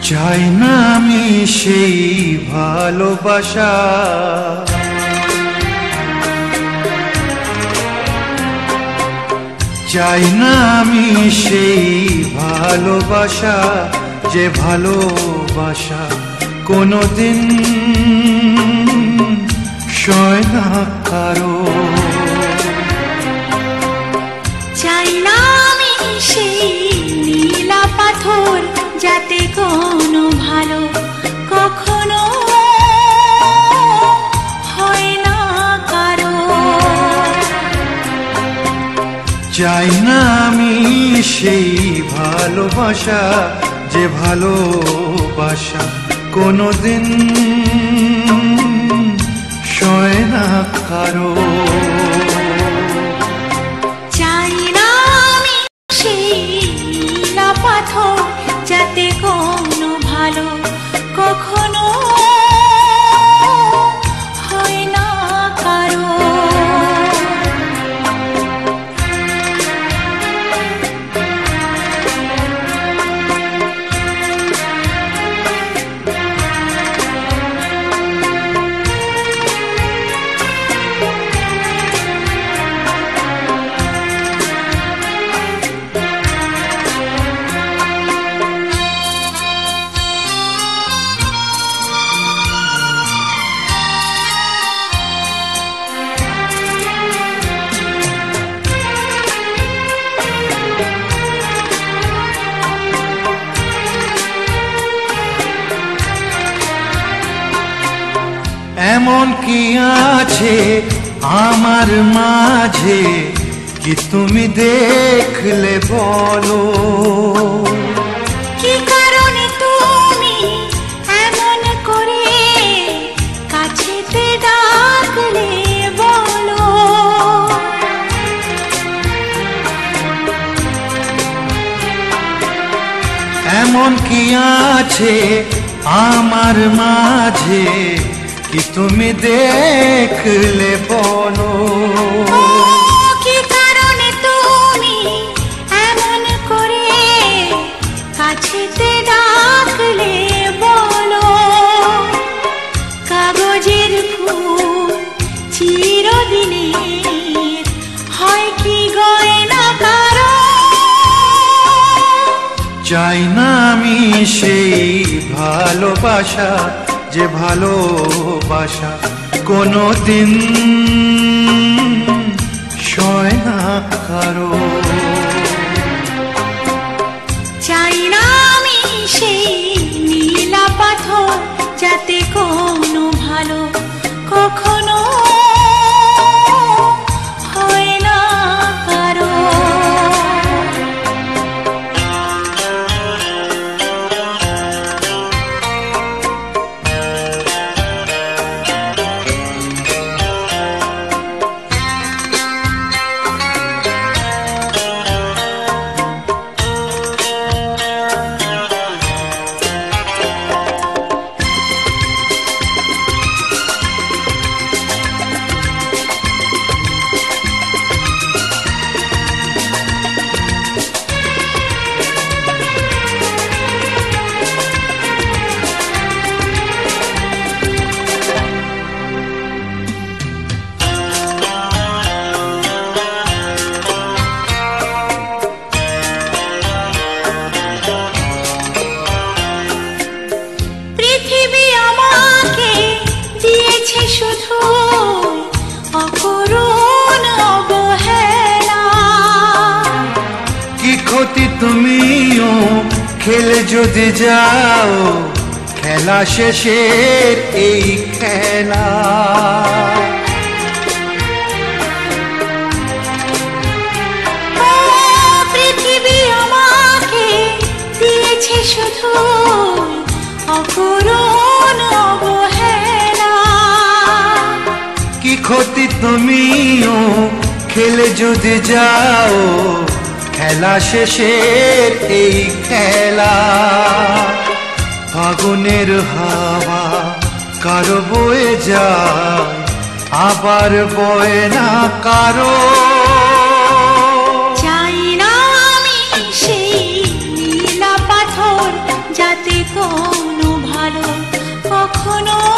চাই না আমি সেই ভালোবাসা, চাই না আমি সেই ভালোবাসা, যে ভালোবাসা কোনোদিন সয় না কারো। চাই না আমি সেই নীলা পাথর, যাতে কোনো ভালো কখনো হয় না কারো। চাই না আমি সেই ভালোবাসা, যে ভালোবাসা কোনোদিন সয় না কারো। চাই না আমি সেই নীলা পাথর, যাতে কোনো ভালো কখনো হয় না কারো। এমন কি আছে আমার মাঝে, কি তুমি দেখলে বলো? কি কারণে তুমি এমন করে কাছেতে ডাকলে বলো? এমন কি আছে আমার মাঝে, কি তুমি দেখলে বলো? কি কারণে তুমি এমন করে কাছেতে ডাকলে বলো? কাগজের ফুল চিরদিনের হয় কি গয়না কারো? চাই না আমি সেই ভালোবাসা, যে ভালোবাসা কোনোদিন সয় না কারো। চাই না আমি সেই নীলা পাথর, যাতে কোনো ভালো কখনো হয় না কারো। শুধু অকরুণ অবহেলা, কি ক্ষতি তুমিও খেলে যদি যাও, খেলা শেষের এই খেলা। পৃথিবী আমাকে দিয়েছে শুধু অকরুণ অবহেলা। কি ক্ষতি তুমিও খেলে যদি যাও, খেলা শেষের এই খেলা। ফাগুনের হাওয়া কারো বয়ে যায়, আবার বয়ে না কারো। চাই না আমি সেই নীলা পাথর, যাতে কখনো